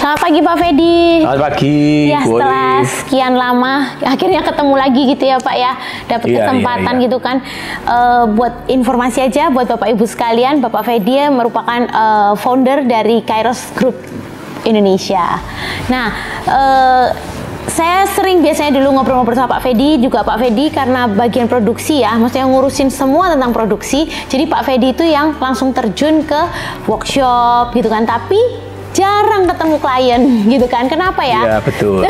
Selamat pagi Pak Fedi. Selamat pagi. Ya, setelah sekian lama akhirnya ketemu lagi gitu ya Pak ya. Dapat kesempatan gitu kan. Buat informasi aja buat Bapak Ibu sekalian, Bapak Fedi merupakan founder dari Kairos Group Indonesia. Nah, saya sering biasanya dulu ngobrol-ngobrol sama Pak Fedi, juga Pak Fedi karena bagian produksi ya, maksudnya ngurusin semua tentang produksi. Jadi Pak Fedi itu yang langsung terjun ke workshop gitu kan, tapi jarang ketemu klien gitu kan. Kenapa ya? Iya, betul.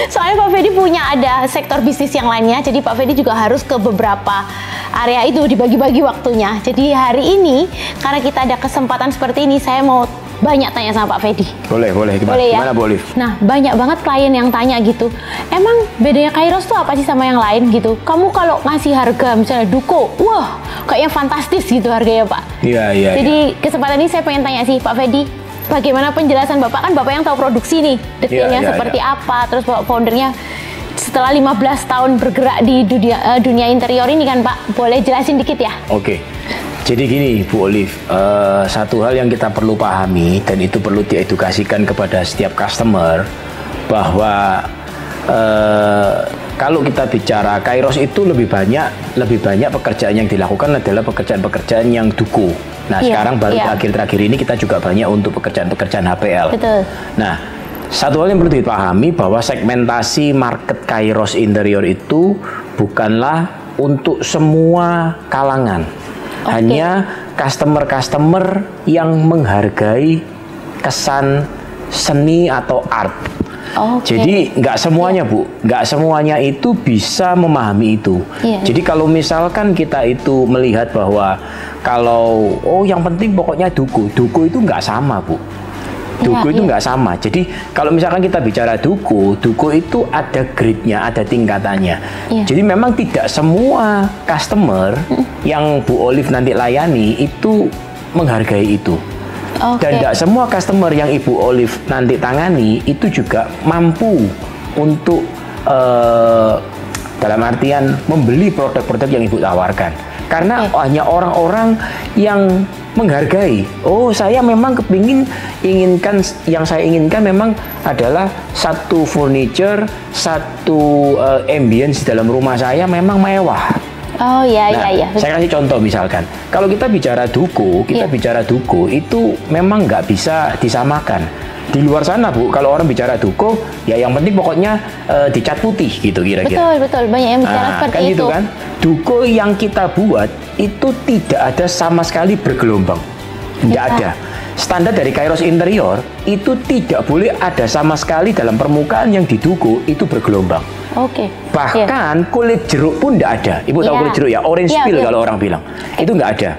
Soalnya Pak Fedi punya ada sektor bisnis yang lainnya, jadi Pak Fedi juga harus ke beberapa area itu, dibagi-bagi waktunya. Jadi hari ini, karena kita ada kesempatan seperti ini, saya mau banyak tanya sama Pak Fedi. Boleh. Boleh ya? Gimana, boleh? Nah, banyak banget klien yang tanya gitu, emang bedanya Kairos tuh apa sih sama yang lain gitu? Kamu kalau ngasih harga misalnya Duko, wah kayaknya fantastis gitu harganya Pak. Iya. Jadi kesempatan ini saya pengen tanya sih Pak Fedi, bagaimana penjelasan Bapak, kan Bapak yang tahu produksi nih, detailnya seperti apa, terus Bapak foundernya setelah 15 tahun bergerak di dunia interior ini kan Pak, boleh jelasin dikit ya? Oke. Jadi gini Bu Olive, satu hal yang kita perlu pahami dan itu perlu diedukasikan kepada setiap customer bahwa kalau kita bicara Kairos itu lebih banyak pekerjaan yang dilakukan adalah pekerjaan-pekerjaan yang Duko. Nah, sekarang baru terakhir-terakhir ini kita juga banyak untuk pekerjaan-pekerjaan HPL. Betul. Nah, satu hal yang perlu dipahami bahwa segmentasi market Kairos Interior itu bukanlah untuk semua kalangan. Hanya customer-customer yang menghargai kesan seni atau art. Jadi nggak semuanya Bu, nggak semuanya itu bisa memahami itu. Jadi kalau misalkan kita itu melihat bahwa kalau yang penting pokoknya Duko itu nggak sama Bu. Duko itu nggak sama. Jadi kalau misalkan kita bicara Duko itu ada grade-nya, ada tingkatannya. Jadi memang tidak semua customer yang Bu Olive nanti layani itu menghargai itu. Dan tidak semua customer yang Ibu Olive nanti tangani itu juga mampu untuk dalam artian membeli produk-produk yang Ibu tawarkan. Karena hanya orang-orang yang menghargai. Saya memang yang saya inginkan memang adalah satu furniture, satu ambience dalam rumah saya memang mewah. Saya kasih contoh misalkan, kalau kita bicara Duko, itu memang nggak bisa disamakan. Di luar sana Bu, kalau orang bicara Duko, ya yang penting pokoknya dicat putih gitu kira-kira. Betul, banyak yang bicara seperti kan itu. Gitu kan? Duko yang kita buat itu tidak ada sama sekali bergelombang, tidak ada. Standar dari Kairos Interior itu tidak boleh ada sama sekali dalam permukaan yang di Duko itu bergelombang. Bahkan kulit jeruk pun tidak ada. Ibu tahu kulit jeruk ya, orange peel kalau orang bilang, itu nggak ada.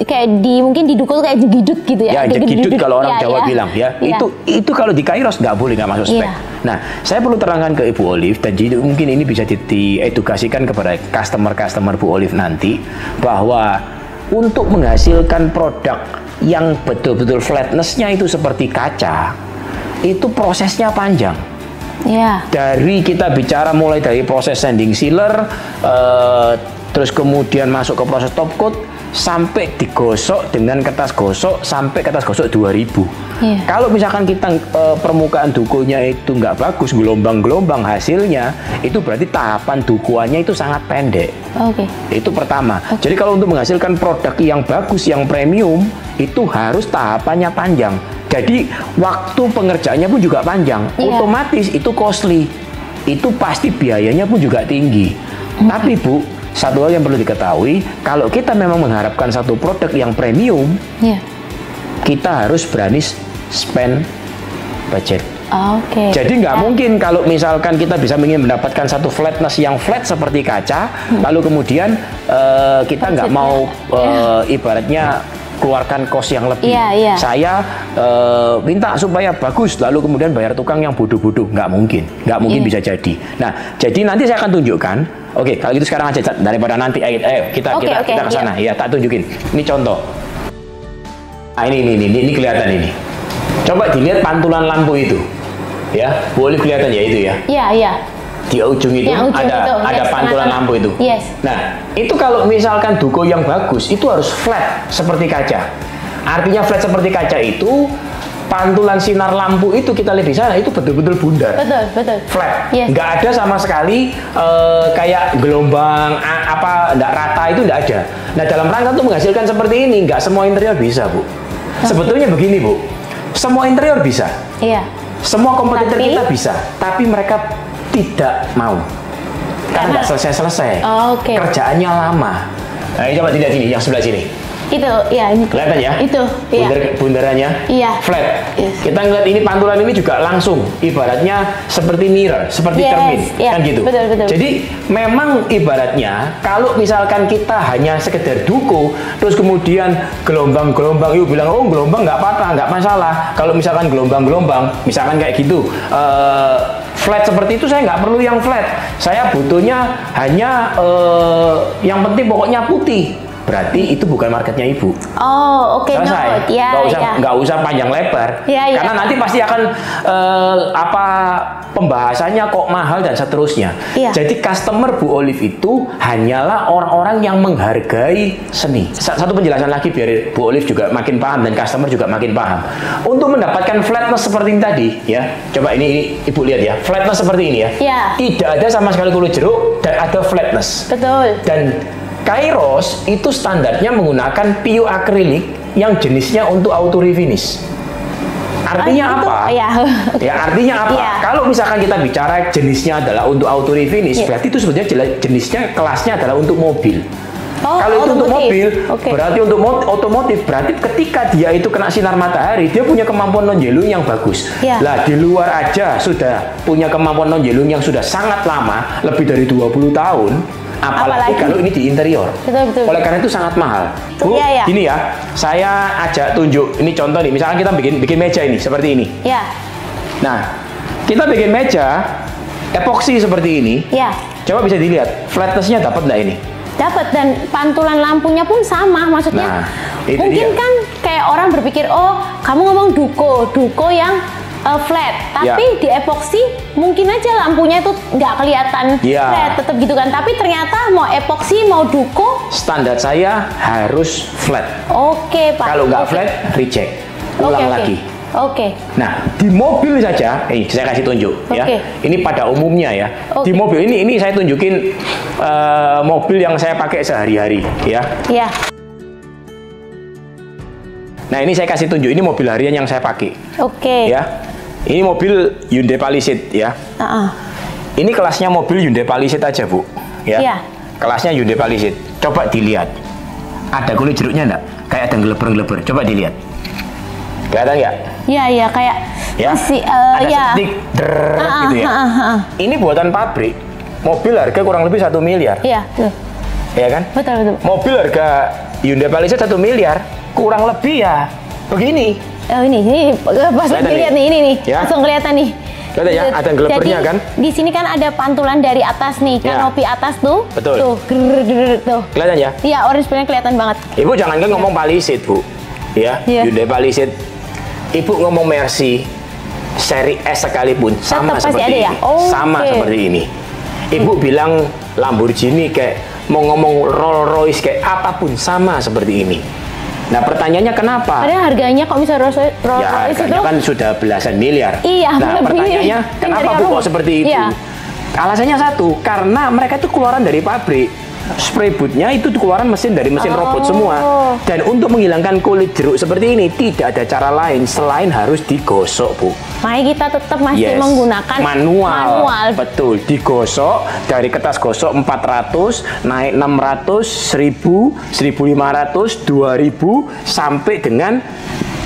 Kayak mungkin di Duko kayak jegidut gitu ya. Jegidut kalau orang Jawa bilang ya. Itu kalau di Kairos nggak boleh, nggak masuk spek. Nah, saya perlu terangkan ke Ibu Olive dan jadi mungkin ini bisa diedukasikan kepada customer Bu Olive nanti bahwa untuk menghasilkan produk yang betul-betul flatness-nya itu seperti kaca, itu prosesnya panjang. Dari kita bicara mulai dari proses sanding sealer, terus kemudian masuk ke proses top coat, sampai digosok dengan kertas gosok sampai kertas gosok 2000. Kalau misalkan kita permukaan dukonya itu nggak bagus, gelombang-gelombang hasilnya, itu berarti tahapan dukuannya itu sangat pendek. Itu pertama. Jadi kalau untuk menghasilkan produk yang bagus, yang premium, itu harus tahapannya panjang. Jadi waktu pengerjaannya pun juga panjang. Otomatis itu costly. Itu pasti biayanya pun juga tinggi. Tapi Bu, satu hal yang perlu diketahui, kalau kita memang mengharapkan satu produk yang premium, kita harus berani spend budget. Jadi nggak mungkin kalau misalkan kita bisa ingin mendapatkan satu flatness yang flat seperti kaca, lalu kemudian kita nggak mau ibaratnya keluarkan kos yang lebih. Saya minta supaya bagus, lalu kemudian bayar tukang yang bodoh-bodoh, nggak mungkin bisa jadi. Nah, jadi nanti saya akan tunjukkan. Kalau gitu sekarang aja daripada nanti. Kita ke sana. Tak tunjukin. Ini contoh. Ini kelihatan ini. Coba dilihat pantulan lampu itu. Boleh kelihatan ya itu ya. Di ujung itu ada pantulan lampu itu. Nah, itu kalau misalkan Duko yang bagus itu harus flat seperti kaca. Artinya flat seperti kaca itu pantulan sinar lampu itu kita lihat di sana itu betul-betul bundar. Betul. Flat. Yes. Nggak ada sama sekali kayak gelombang nggak rata, itu nggak ada. Nah, dalam rangka untuk menghasilkan seperti ini, nggak semua interior bisa, Bu. Sebetulnya begini, Bu. Semua interior bisa. Iya. Semua kompetitor kita bisa, tapi mereka tidak mau. Karena nggak selesai-selesai. Oke. Kerjaannya lama. Nah, coba dilihat ini, yang sebelah sini. Itu, ya ini. Kelihatan ya? Itu, iya. Bundarannya Iya. flat. Yes. Kita ngeliat ini pantulan ini juga langsung, ibaratnya seperti mirror, seperti cermin, iya. kan gitu. Betul. Jadi memang ibaratnya kalau misalkan kita hanya sekedar duko, terus kemudian gelombang-gelombang, yuk bilang oh gelombang nggak apa-apa, nggak masalah. Kalau misalkan gelombang-gelombang, misalkan kayak gitu. Flat seperti itu saya nggak perlu yang flat. Saya butuhnya hanya yang penting pokoknya putih. Berarti itu bukan marketnya Ibu. Oh, oke. Selesai. Ya, nggak usah panjang lebar. Ya. Karena nanti pasti akan pembahasannya kok mahal dan seterusnya. Ya. Jadi customer Bu Olive itu hanyalah orang-orang yang menghargai seni. Satu penjelasan lagi biar Bu Olive juga makin paham dan customer juga makin paham. Untuk mendapatkan flatness seperti ini tadi, ya. Coba ini Ibu lihat ya, flatness seperti ini ya. Ya. Tidak ada sama sekali kulit jeruk dan ada flatness. Betul. Dan Kairos itu standarnya menggunakan PU akrilik yang jenisnya untuk auto refinish. Artinya apa? Ya. Ya, artinya apa? Ya. Kalau misalkan kita bicara jenisnya adalah untuk auto refinish, berarti itu sebenarnya jenisnya kelasnya adalah untuk mobil. Kalau itu untuk mobil, berarti untuk otomotif, berarti ketika dia itu kena sinar matahari, dia punya kemampuan non-yellowing yang bagus. Ya. Lah, di luar aja sudah punya kemampuan non-yellowing yang sudah sangat lama, lebih dari 20 tahun. Apalagi kalau ini di interior. Betul. Oleh karena itu sangat mahal. Bu, ya. gini ya, saya ajak tunjuk. Ini contoh nih, misalkan kita bikin meja ini, seperti ini. Ya. Nah, kita bikin meja epoksi seperti ini. Ya. Coba bisa dilihat, flatness-nya dapat nggak ini? Dapat, dan pantulan lampunya pun sama, maksudnya. Nah, itu mungkin dia. kan kayak orang berpikir, oh kamu ngomong duko yang flat, tapi di epoksi mungkin aja lampunya itu nggak kelihatan flat, tetap gitu kan. Tapi ternyata mau epoksi mau duko, standar saya harus flat. Oke, Pak. Kalau nggak flat, reject. Ulang lagi. Oke. Nah, di mobil saja, saya kasih tunjuk ya. Ini pada umumnya ya. Di mobil ini saya tunjukin mobil yang saya pakai sehari-hari ya. Iya. Nah, ini saya kasih tunjuk, ini mobil harian yang saya pakai. Oke. Ya. Ini mobil Hyundai Palisade ya. Ini kelasnya mobil Hyundai Palisade aja, Bu. Ya. Iya. Kelasnya Hyundai Palisade. Coba dilihat. Ada kulit jeruknya enggak? Kayak ada ngeleber-ngeleber. Coba dilihat. Kelihatan nggak? Iya, kayak masih ada setik gitu ya. Ini buatan pabrik. Mobil harga kurang lebih 1 miliar. Iya, betul. Iya kan? Betul. Mobil harga Hyundai Palisade 1 miliar, kurang lebih ya begini. Oh, ini pas dilihat nih, ini nih. Ya? Langsung kelihatan nih. Kelihatan ya, ada gelepernya kan? Di sini kan ada pantulan dari atas nih, kanopi atas tuh. Betul. Tuh, tuh. Kelihatan ya? Iya, orange nya kelihatan banget. Ibu jangan kan ngomong Palisade, Bu. Ya, Hyundai Palisade. Ibu ngomong Mercy, seri S sekalipun sama seperti ini. Sama seperti ini. Ibu bilang Lamborghini kayak mau ngomong Rolls Royce kayak apapun sama seperti ini. Nah, pertanyaannya kenapa? Padahal harganya kok bisa Rolls Royce itu kan sudah belasan miliar. Iya. Nah, pertanyaannya kenapa Bu kok seperti itu? Iya. Alasannya satu, karena mereka itu keluaran dari pabrik. Spray bootnya itu keluaran mesin dari mesin robot semua. Dan untuk menghilangkan kulit jeruk seperti ini tidak ada cara lain selain harus digosok, Bu. Makanya kita tetap masih menggunakan manual. Betul, digosok dari kertas gosok 400 naik 600, 1000, 1500, 2000 sampai dengan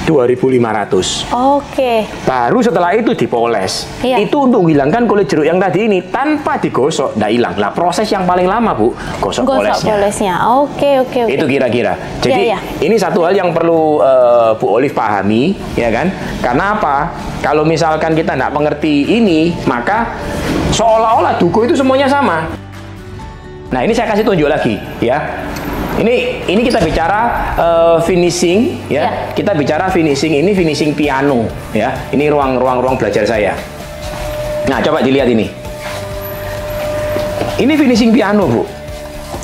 2.500. Baru setelah itu dipoles. Itu untuk menghilangkan kulit jeruk yang tadi ini tanpa digosok, nggak hilang. Lah proses yang paling lama, Bu, gosok polesnya. Itu kira-kira. Jadi ini satu hal yang perlu Bu Olive pahami, ya kan? Karena apa? Kalau misalkan kita nggak mengerti ini, maka seolah-olah duko itu semuanya sama. Nah, ini saya kasih tunjuk lagi, ya. Ini kita bicara finishing, ya. Kita bicara finishing, ini finishing piano, ya. Ini ruang belajar saya. Nah, coba dilihat ini. Ini finishing piano, Bu.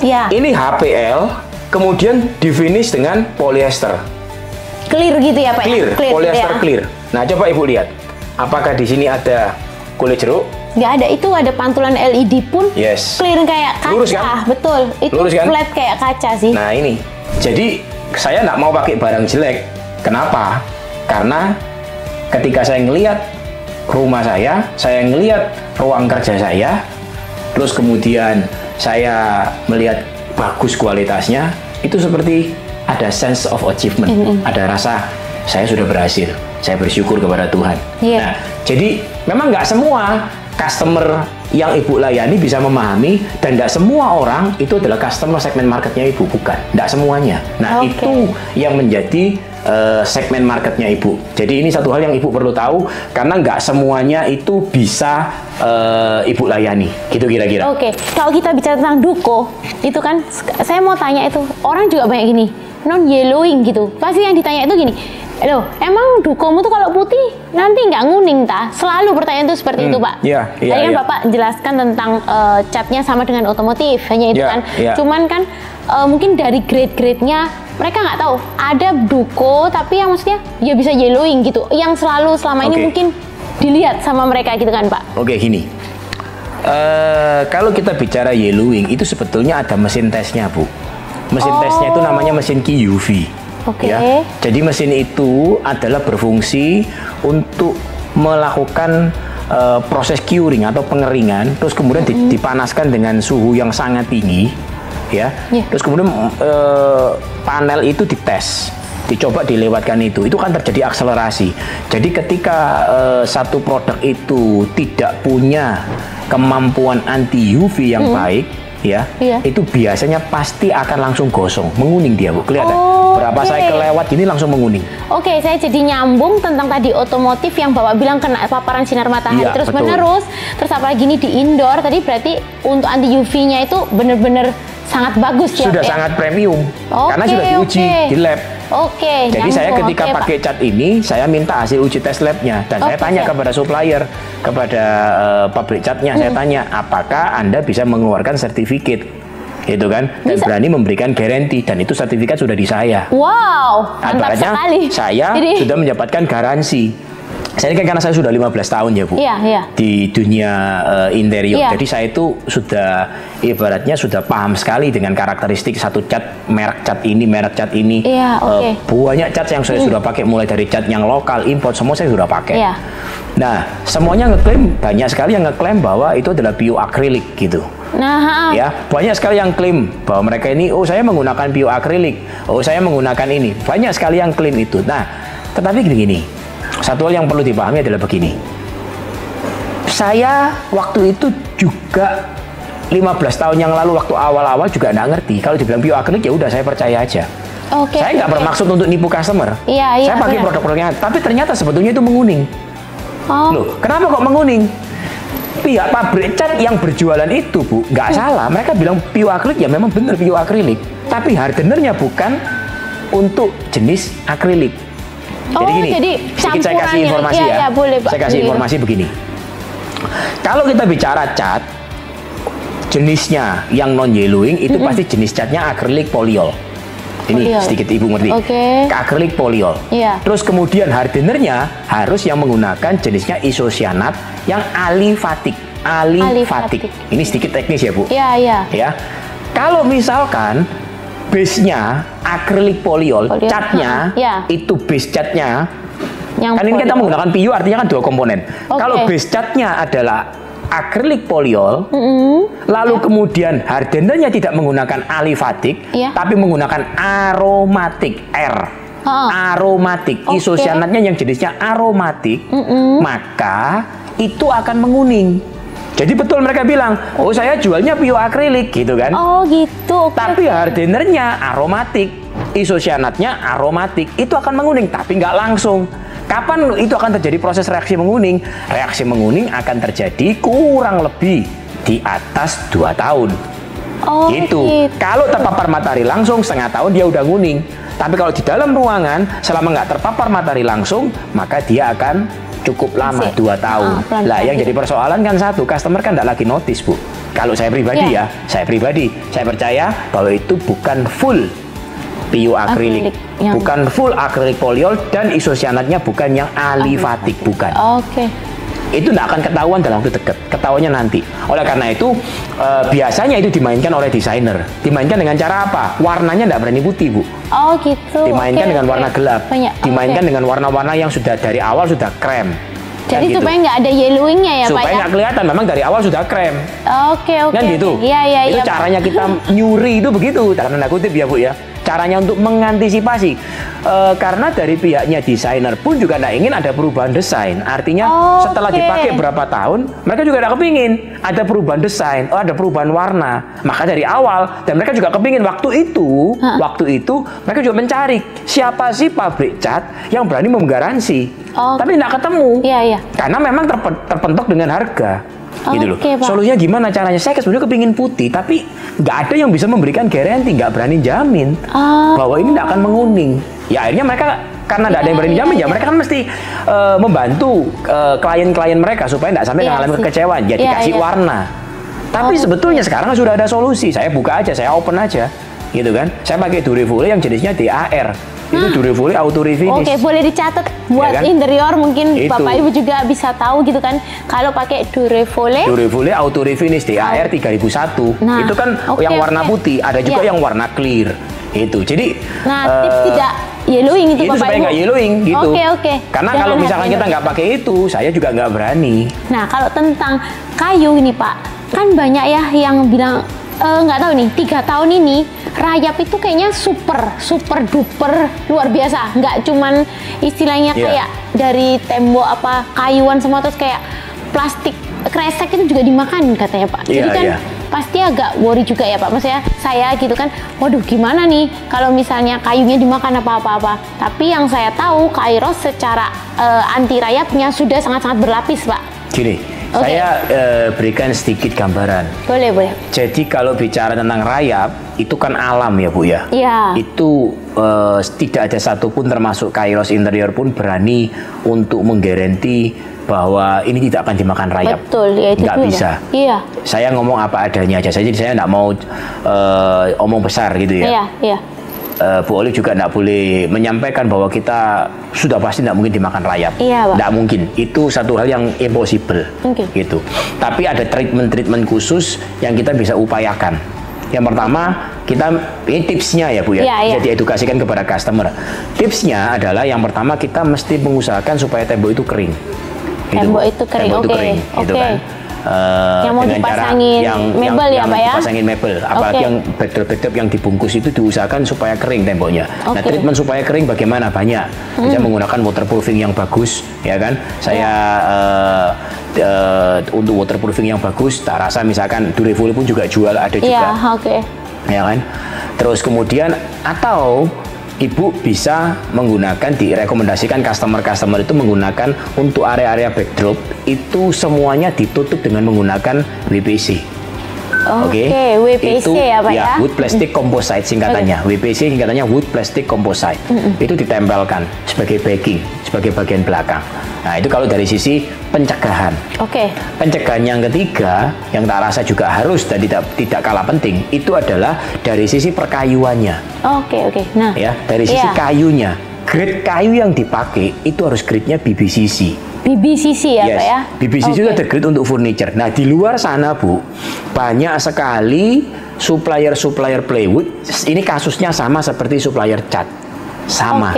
Ya. Ini HPL, kemudian di finish dengan polyester. Clear gitu ya, Pak? Clear, polyester clear. Nah, coba Ibu lihat. Apakah di sini ada kulit jeruk? Nggak ada, itu ada pantulan LED pun clear kayak kaca. Lurus kan? Betul, itu lurus kan? Flat kayak kaca sih. Nah ini, jadi saya nggak mau pakai barang jelek. Kenapa? Karena ketika saya ngelihat rumah saya ngelihat ruang kerja saya, terus kemudian saya melihat bagus kualitasnya, itu seperti ada sense of achievement, ada rasa saya sudah berhasil, saya bersyukur kepada Tuhan. Nah, jadi memang nggak semua customer yang Ibu layani bisa memahami, dan tidak semua orang itu adalah customer segmen marketnya Ibu, bukan, tidak semuanya. Nah, itu yang menjadi segmen marketnya Ibu. Jadi ini satu hal yang Ibu perlu tahu, karena nggak semuanya itu bisa Ibu layani, gitu kira-kira. Oke, kalau kita bicara tentang Duko, itu kan saya mau tanya itu, orang juga banyak gini, non yellowing gitu. Pasti yang ditanya itu gini, loh, emang dukomu tuh kalau putih nanti nggak nguning ta? Selalu pertanyaan itu seperti itu, Pak. Tadi kan Bapak jelaskan tentang catnya sama dengan otomotif, hanya itu kan. Cuman kan mungkin dari grade-grade-nya mereka nggak tahu. Ada duko tapi yang maksudnya ya bisa yellowing gitu, yang selalu selama ini mungkin dilihat sama mereka gitu kan, Pak. Oke, gini. Kalau kita bicara yellowing itu sebetulnya ada mesin tesnya, Bu. Mesin tesnya itu namanya mesin QUV. Ya, jadi mesin itu adalah berfungsi untuk melakukan proses curing atau pengeringan, terus kemudian dipanaskan dengan suhu yang sangat tinggi, ya. Terus kemudian panel itu dites, dicoba dilewatkan itu kan terjadi akselerasi. Jadi ketika satu produk itu tidak punya kemampuan anti UV yang baik, itu biasanya pasti akan langsung gosong, menguning dia, Bu. Kelihatan? Berapa saya kelewat ini langsung menguning. Oke, saya jadi nyambung tentang tadi otomotif yang Bapak bilang kena paparan sinar matahari terus menerus. Terus apalagi ini di indoor, tadi berarti untuk anti UV-nya itu benar-benar sangat bagus ya. Sudah sangat premium, karena sudah diuji di lab. Jadi saya ketika pakai cat ini, saya minta hasil uji tes labnya, dan saya tanya kepada supplier, kepada pabrik catnya, saya tanya apakah Anda bisa mengeluarkan sertifikat, gitu kan, dan berani memberikan garansi, dan itu sertifikat sudah di saya. Wow, mantap sekali. Saya sudah mendapatkan garansi. Saya ini kan karena saya sudah 15 tahun ya, Bu, di dunia interior. Jadi saya itu sudah ibaratnya sudah paham sekali dengan karakteristik satu cat, merek cat ini, merek cat ini. Banyak cat yang saya sudah pakai, mulai dari cat yang lokal, import, semua saya sudah pakai. Nah, semuanya ngeklaim, banyak sekali yang ngeklaim bahwa itu adalah bioakrilik gitu. Ya, banyak sekali yang klaim bahwa mereka ini, oh saya menggunakan bioakrilik, oh saya menggunakan ini. Banyak sekali yang klaim itu. Nah, tetapi gini, satu hal yang perlu dipahami adalah begini. Saya waktu itu juga 15 tahun yang lalu, waktu awal-awal juga nggak ngerti. Kalau dibilang bioakrilik ya udah saya percaya aja. Saya nggak bermaksud untuk nipu customer. Saya pakai produk-produknya, tapi ternyata sebetulnya itu menguning. Loh, kenapa kok menguning? Pihak pabrik cat yang berjualan itu, Bu, nggak salah. Mereka bilang bioakrilik, ya memang benar bioakrilik. Tapi hardenernya bukan untuk jenis akrilik. Jadi gini, sedikit saya kasih informasi saya kasih informasi begini. Kalau kita bicara cat, jenisnya yang non-yellowing itu pasti jenis catnya akrilik poliol. Ini sedikit Ibu ngerti. Akrilik poliol. Terus kemudian hardenernya harus yang menggunakan jenisnya isocyanat yang alifatik. Alifatik. Ini sedikit teknis ya, Bu. Ya. Kalau misalkan base-nya akrilik poliol, catnya itu base catnya. Kan ini kita menggunakan PU, artinya kan dua komponen. Kalau base catnya adalah akrilik poliol, lalu kemudian hardenernya tidak menggunakan alifatik, tapi menggunakan aromatik, aromatik, isocyanatnya yang jenisnya aromatik, maka itu akan menguning. Jadi betul mereka bilang, oh saya jualnya bioakrilik gitu kan. Tapi hardenernya aromatik, isocyanatnya aromatik, itu akan menguning, tapi nggak langsung. Kapan itu akan terjadi proses reaksi menguning? Reaksi menguning akan terjadi kurang lebih di atas 2 tahun. Gitu. Kalau terpapar matahari langsung setengah tahun dia udah nguning. Tapi kalau di dalam ruangan selama nggak terpapar matahari langsung, maka dia akan cukup lama, 2 tahun. Lah yang jadi persoalan kan satu, customer kan nggak lagi notice, Bu. Kalau saya pribadi saya percaya bahwa itu bukan full PU akrilik. Bukan full akrilik polyol, dan isocyanatnya bukan yang alifatik, bukan. Oke. Itu tidak akan ketahuan dalam waktu dekat, ketahuannya nanti. Oleh karena itu biasanya itu dimainkan oleh desainer. Dimainkan dengan cara apa? Warnanya tidak berani putih, Bu. Oh gitu. Dimainkan dengan warna gelap. Dimainkan dengan warna-warna yang sudah dari awal sudah krem. Jadi gitu. supaya nggak ada yellowingnya ya, Pak? Supaya nggak kelihatan, memang dari awal sudah krem. Oke. Kan gitu. Iya. Itu caranya kita nyuri itu begitu, tanda kutip ya, Bu ya. Caranya untuk mengantisipasi. Karena dari pihaknya desainer pun juga tidak ingin ada perubahan desain. Artinya setelah dipakai berapa tahun, mereka juga tidak kepingin ada perubahan desain, ada perubahan warna. Maka dari awal, dan mereka juga kepingin waktu itu mereka juga mencari siapa sih pabrik cat yang berani menggaransi. Tapi tidak ketemu. Iya. Karena memang terpentok dengan harga. Gitu loh. Solusinya gimana caranya? Saya sebenarnya kepingin putih, tapi nggak ada yang bisa memberikan garansi, nggak berani jamin bahwa ini tidak akan menguning. Ya akhirnya mereka, karena tidak ada yang berani jamin, ya mereka kan mesti membantu klien-klien mereka supaya tidak sampai mengalami kekecewaan. Jadi kasih warna. Tapi sebetulnya sekarang sudah ada solusi. Saya buka aja, saya open aja, gitu kan? Saya pakai Durevole yang jenisnya DAR. Itu Durevole Auto Refinish. Oke, boleh dicatat buat ya kan? Interior, mungkin itu. Bapak Ibu juga bisa tahu gitu kan. Kalau pakai Durevole Auto Refinish DAR 3001. Itu kan yang warna putih, ada juga yang warna clear. Itu. Jadi tips tidak yellowing itu Bapak supaya Ibu. nggak yellowing gitu. Oke. Karena kalau misalkan kita nggak pakai itu, saya juga nggak berani. Nah, kalau tentang kayu ini Pak, kan banyak ya yang bilang nggak tahu nih, 3 tahun ini rayap itu kayaknya super duper luar biasa, nggak cuman istilahnya kayak dari tembok apa kayuan semua, terus kayak plastik kresek itu juga dimakan katanya Pak. Jadi kan pasti agak worry juga ya Pak, maksudnya saya gitu kan, waduh gimana nih kalau misalnya kayunya dimakan apa-apa. Tapi yang saya tahu Kairos secara anti rayapnya sudah sangat-sangat berlapis Pak. Gini, saya berikan sedikit gambaran. Boleh. Jadi kalau bicara tentang rayap, itu kan alam ya Bu ya. Iya. Itu tidak ada satupun termasuk Kairos Interior pun berani untuk menggaranti bahwa ini tidak akan dimakan rayap. Betul, ya itu nggak bisa. Iya. Saya ngomong apa adanya aja. Jadi saya nggak mau omong besar gitu ya. Iya. Bu Olive juga tidak boleh menyampaikan bahwa kita sudah pasti tidak mungkin dimakan rayap. Iya, Pak. Tidak mungkin. Itu satu hal yang impossible. Gitu. Tapi ada treatment khusus yang kita bisa upayakan. Yang pertama, ini tipsnya ya Bu ya. Jadi edukasikan kepada customer. Tipsnya adalah yang pertama kita mesti mengusahakan supaya tembok itu kering. Gitu, tembok itu kering, gitu kan. Yang mau dipasangin mebel ya Pak ya? Dipasangin mebel, apalagi yang backdrop yang dibungkus itu diusahakan supaya kering temboknya. Nah, treatment supaya kering bagaimana? Banyak. Bisa menggunakan waterproofing yang bagus, ya kan? Saya untuk waterproofing yang bagus, tak rasa misalkan Durevole pun juga jual, ada juga. Ya kan? Terus kemudian atau Ibu bisa menggunakan, direkomendasikan customer itu menggunakan untuk area-area backdrop itu semuanya ditutup dengan menggunakan WPC. WPC itu, ya Pak ya? Wood Plastic Composite singkatannya. WPC singkatannya Wood Plastic Composite. Itu ditempelkan sebagai backing, sebagai bagian belakang. Nah, itu kalau dari sisi pencegahan. Pencegahan yang ketiga, yang tak rasa juga harus dan tidak kalah penting, itu adalah dari sisi perkayuannya. Nah, ya, dari sisi kayunya. Grade kayu yang dipakai itu harus grade-nya BBCC. BBCC ya Pak ya? BBCC itu ada grade untuk furniture. Nah, di luar sana Bu, banyak sekali supplier plywood. Ini kasusnya sama seperti supplier cat. Sama.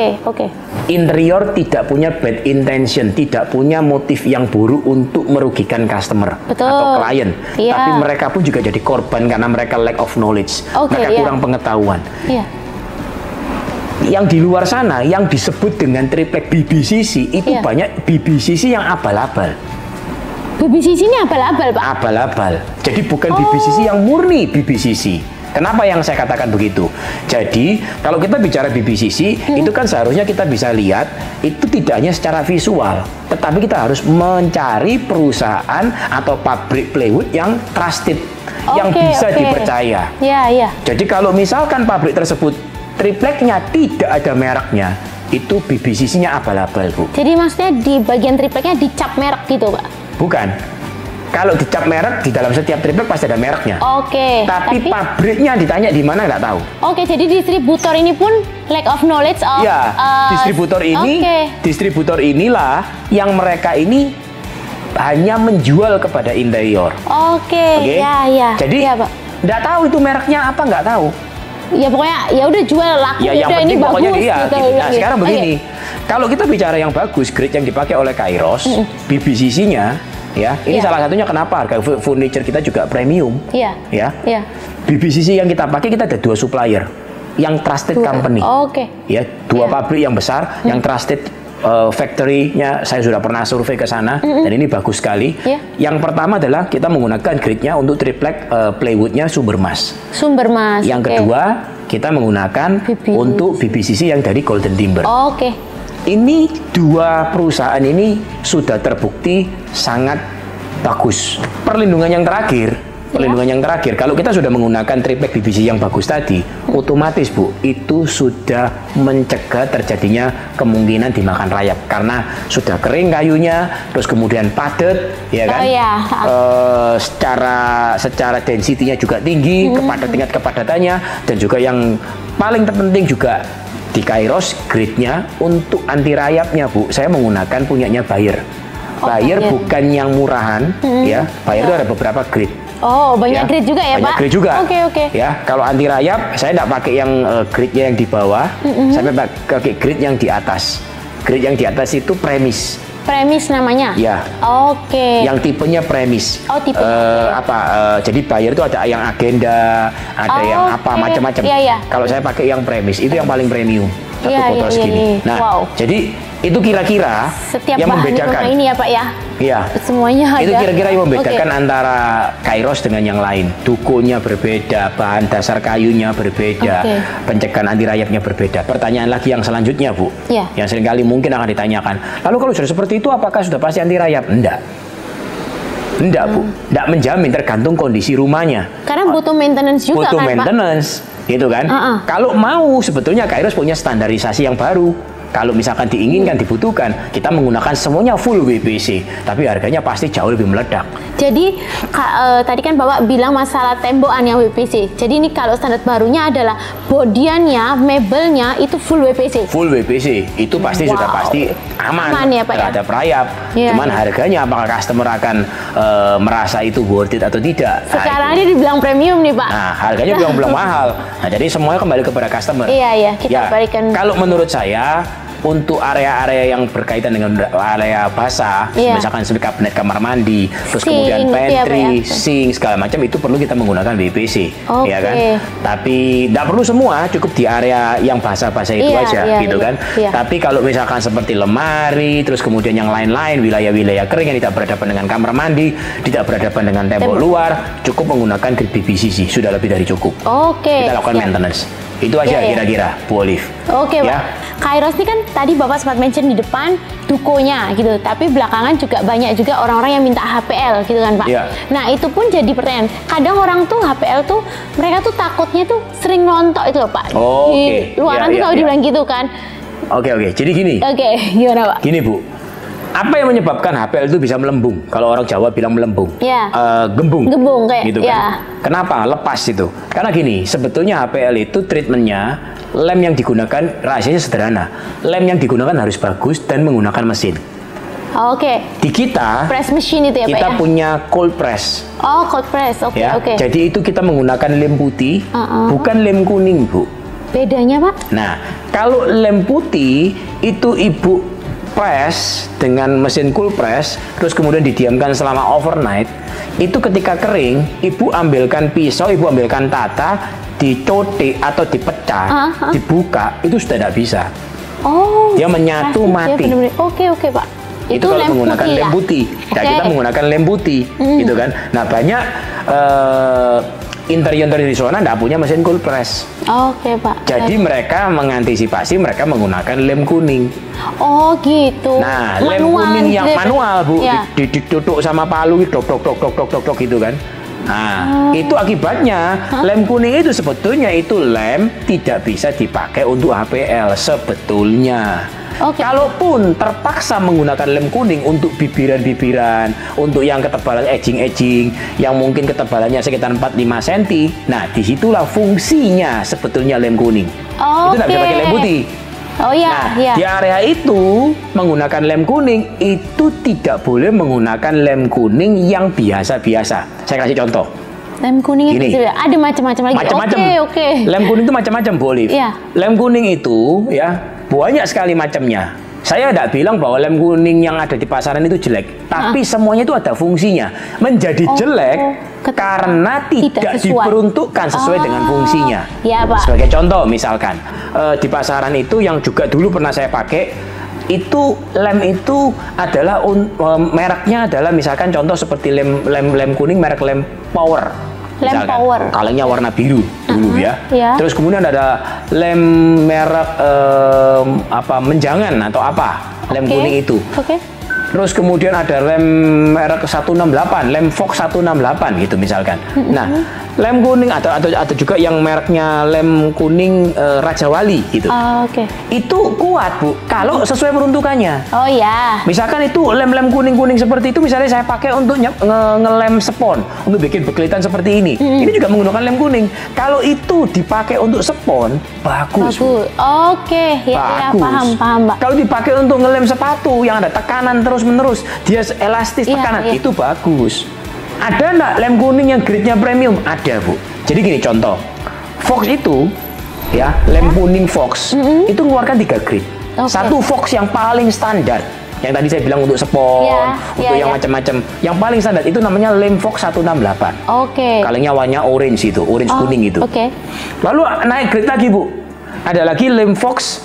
Interior tidak punya bad intention, tidak punya motif yang buruk untuk merugikan customer atau klien. Tapi mereka pun juga jadi korban karena mereka lack of knowledge. Mereka kurang pengetahuan. Yang di luar sana yang disebut dengan triplek BBCC itu banyak BBCC yang abal-abal. BBCC ini abal-abal Pak? Abal-abal. Jadi bukan BBCC yang murni BBCC. Kenapa yang saya katakan begitu? Jadi kalau kita bicara BBCC itu kan seharusnya kita bisa lihat itu tidak hanya secara visual, tetapi kita harus mencari perusahaan atau pabrik plywood yang trusted, yang bisa dipercaya. Jadi kalau misalkan pabrik tersebut tripleknya tidak ada mereknya, itu BBCC-nya abal-abal Bu. Jadi maksudnya di bagian tripleknya dicap merek gitu Pak? Bukan. Kalau dicap merek, di dalam setiap triplek pasti ada mereknya. Oke. Tapi pabriknya ditanya di mana nggak tahu. Oke, jadi distributor ini pun lack of knowledge of... Ya, distributor inilah yang mereka ini hanya menjual kepada interior. Oke, ya. Jadi, nggak tahu itu mereknya apa, nggak tahu. Ya pokoknya, ya udah jual laku, ya, yang penting ini pokoknya bagus. Dia, gitu. Nah, sekarang begini. Kalau kita bicara yang bagus, grade yang dipakai oleh Kairos, BBCC-nya, ya, ini salah satunya kenapa harga furniture kita juga premium. Iya. Ya. BBCC yang kita pakai, kita ada 2 supplier yang trusted company. Oke. Ya, 2 pabrik yang besar, yang trusted factory-nya saya sudah pernah survei ke sana dan ini bagus sekali. Yang pertama adalah kita menggunakan grade-nya untuk triplek plywood-nya Sumbermas. Yang kedua, kita menggunakan untuk BBCC yang dari Golden Timber. Oke. Ini 2 perusahaan ini sudah terbukti sangat bagus. Perlindungan yang terakhir, kalau kita sudah menggunakan triplek BBC yang bagus tadi, otomatis Bu, itu sudah mencegah terjadinya kemungkinan dimakan rayap karena sudah kering kayunya, terus kemudian padat, ya kan? Secara density-nya juga tinggi, tingkat kepadatannya, dan juga yang paling terpenting juga di Kairos grade-nya untuk anti rayapnya Bu, saya menggunakan punyanya Bayer. Bayer bukan yang murahan, ya. Bayer itu ada beberapa grade. Oh, banyak grade juga ya, Pak? Banyak grade juga. Oke. Ya, kalau anti rayap, saya tidak pakai yang grade-nya yang di bawah, saya pakai grade yang di atas. Grade yang di atas itu premis. Premis namanya? Ya. Oke. Yang tipenya premis. Oh, tipenya. Jadi Bayer itu ada yang agenda, ada yang apa macam-macam. Kalau saya pakai yang premis, itu yang paling premium. Satu botol segini. Nah, jadi itu kira-kira yang membedakan ini ya Pak ya? Iya. Semuanya ada. Itu kira-kira yang membedakan antara Kairos dengan yang lain. Dukonya berbeda, bahan dasar kayunya berbeda, pencegahan anti rayapnya berbeda. Pertanyaan lagi yang selanjutnya Bu, yang seringkali mungkin akan ditanyakan. Lalu kalau sudah seperti itu, apakah sudah pasti anti rayap? Enggak. Enggak Bu, enggak menjamin, tergantung kondisi rumahnya. Karena butuh maintenance juga butuh kan maintenance, Pak? Gitu kan? Kalau mau, sebetulnya Kairos punya standarisasi yang baru. Kalau misalkan diinginkan, dibutuhkan, kita menggunakan semuanya full WPC, tapi harganya pasti jauh lebih meledak. Jadi tadi kan Bapak bilang masalah tembokannya WPC. Jadi ini kalau standar barunya adalah bodiannya, mebelnya itu full WPC. Full WPC itu pasti sudah pasti aman ya, Pak, terhadap rayap. Cuman harganya apakah customer akan merasa itu worth it atau tidak? Sekarang ini dibilang premium nih Pak. Nah, harganya belum mahal. Nah, jadi semuanya kembali kepada customer. Iya, kita berikan. Kalau menurut saya, untuk area-area yang berkaitan dengan area basah, misalkan seperti kabinet kamar mandi, terus kemudian pantry, sink, segala macam, itu perlu kita menggunakan WPC, ya kan? Tapi tidak perlu semua, cukup di area yang basah-basah itu aja, gitu kan? Tapi kalau misalkan seperti lemari, terus kemudian yang lain-lain, wilayah-wilayah kering yang tidak berhadapan dengan kamar mandi, tidak berhadapan dengan tembok luar, cukup menggunakan grade BBCC, sudah lebih dari cukup. Kita lakukan maintenance. Itu aja kira-kira, Bu Olive. Oke, Pak. Kairos ini kan tadi Bapak sempat mention di depan dukonya gitu, tapi belakangan juga banyak juga orang-orang yang minta HPL gitu kan Pak. Nah itu pun jadi pertanyaan. Kadang orang tuh HPL tuh mereka tuh takutnya tuh sering nontok itu loh Pak. Di luaran tuh kalau dibilang gitu kan. Oke. Jadi gini. Gimana Pak? Gini Bu. Apa yang menyebabkan HPL itu bisa melembung? Kalau orang Jawa bilang melembung, gembung kayak, gitu kan? Kenapa? Lepas itu. Karena gini, sebetulnya HPL itu treatmentnya, lem yang digunakan rahasianya sederhana. Lem yang digunakan harus bagus dan menggunakan mesin. Di kita, press machine itu ya Pak kita punya cold press. Cold press, oke. Jadi itu kita menggunakan lem putih, bukan lem kuning Bu. Bedanya Pak? Nah, kalau lem putih itu Ibu press dengan mesin cool press, terus kemudian didiamkan selama overnight. Itu ketika kering, Ibu ambilkan pisau, Ibu ambilkan tata, dicotik atau dipecah, dibuka, itu sudah tidak bisa. Dia menyatu mati. Oke Pak. Itu kalau menggunakan lem putih. Nah, kita menggunakan lem putih, gitu kan. Nah, banyak interior di zona tidak punya mesin cool press. Pak. Jadi mereka mengantisipasi, mereka menggunakan lem kuning. Gitu. Nah, lem kuning yang manual Bu, ditutuk sama palu, dok gitu kan. Nah, itu akibatnya lem kuning itu sebetulnya itu lem tidak bisa dipakai untuk HPL sebetulnya. Kalaupun terpaksa menggunakan lem kuning untuk bibiran-bibiran, untuk yang ketebalan edging-edging, yang mungkin ketebalannya sekitar 4-5 cm, nah disitulah fungsinya sebetulnya lem kuning. Itu nggak bisa pakai lem putih. Oh iya, nah, di area itu menggunakan lem kuning itu tidak boleh menggunakan lem kuning yang biasa-biasa. Saya kasih contoh. Lem kuning itu ada macam-macam lagi. Macam-macam. Oke. Lem kuning itu macam-macam, Bu Olive. Lem kuning itu ya banyak sekali macamnya. Saya tidak bilang bahwa lem kuning yang ada di pasaran itu jelek, tapi semuanya itu ada fungsinya. Menjadi jelek karena tidak diperuntukkan sesuai dengan fungsinya. Ya, Pak. Sebagai contoh, misalkan di pasaran itu yang juga dulu pernah saya pakai, itu lem itu adalah mereknya adalah misalkan contoh seperti lem kuning merek lem Power. Misalkan, Power. kalengnya warna biru dulu ya. Terus kemudian ada lem merek menjangan atau apa, lem kuning itu. Terus kemudian ada lem merek 168, lem Fox 168 gitu misalkan. Nah, lem kuning atau juga yang mereknya lem kuning Raja Wali gitu. Itu kuat, Bu, kalau sesuai peruntukannya. Oh ya. Misalkan itu lem-lem kuning-kuning seperti itu, misalnya saya pakai untuk ngelem spon, untuk bikin bekelitan seperti ini. Ini juga menggunakan lem kuning. Kalau itu dipakai untuk spon, bagus. Ya, paham, Pak. Kalau dipakai untuk ngelem sepatu yang ada tekanan terus-menerus, dia elastis tekanan, itu bagus. Ada nggak lem kuning yang grade-nya premium? Ada, Bu. Jadi gini contoh, Fox itu ya, lem kuning Fox itu mengeluarkan 3 grade. Satu Fox yang paling standar, yang tadi saya bilang untuk spon, untuk yang macam-macam, yang paling standar itu namanya lem Fox 168. Kalengnya warnanya orange itu, orange kuning itu. Lalu naik grade lagi, Bu. Ada lagi lem Fox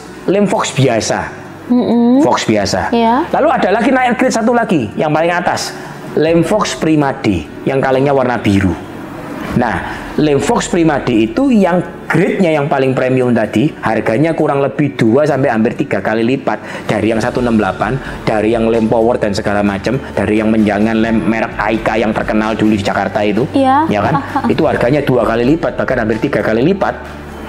biasa. Fox biasa. Lalu ada lagi naik grade satu lagi, yang paling atas, lem Fox Prima D, yang kalengnya warna biru. Nah, lem Fox Prima D itu yang grade-nya yang paling premium tadi, harganya kurang lebih 2 sampai hampir 3 kali lipat dari yang 168, dari yang lem Power dan segala macam, dari yang menjangan lem merek Aika yang terkenal dulu di Jakarta itu. Ya kan? Itu harganya 2 kali lipat, bahkan hampir 3 kali lipat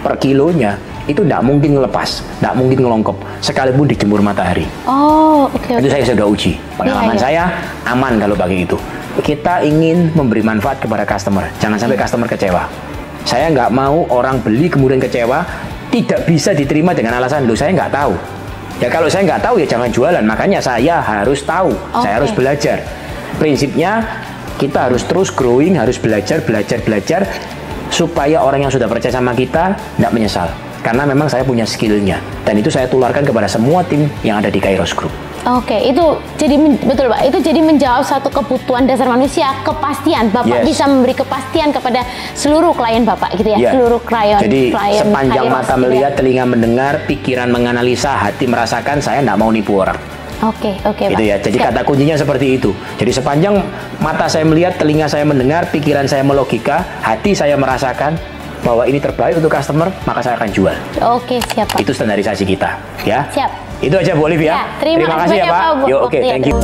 per kilonya. Itu tidak mungkin ngelepas, tidak mungkin ngelongkop, sekalipun dijemur matahari. Itu saya sudah uji. Pengalaman saya aman kalau pakai itu. Kita ingin memberi manfaat kepada customer, jangan sampai customer kecewa. Saya nggak mau orang beli kemudian kecewa, tidak bisa diterima dengan alasan, loh saya nggak tahu. Ya kalau saya nggak tahu ya jangan jualan, makanya saya harus tahu, saya harus belajar. Prinsipnya kita harus terus growing, harus belajar, supaya orang yang sudah percaya sama kita tidak menyesal. Karena memang saya punya skillnya, dan itu saya tularkan kepada semua tim yang ada di Kairos Group. Itu jadi betul, Pak. Itu jadi menjawab satu kebutuhan dasar manusia, kepastian. Bapak bisa memberi kepastian kepada seluruh klien Bapak, gitu ya. Seluruh klien. Jadi sepanjang mata melihat, telinga mendengar, pikiran menganalisa, hati merasakan, saya tidak mau nipu orang. Gitu ya. Jadi kata kuncinya seperti itu. Jadi sepanjang mata saya melihat, telinga saya mendengar, pikiran saya melogika, hati saya merasakan bahwa ini terbaik untuk customer, maka saya akan jual. Siap, Pak. Itu standarisasi kita, ya. Siap. Itu aja, Bu Olive ya. Terima kasih ya, Pak. Thank you.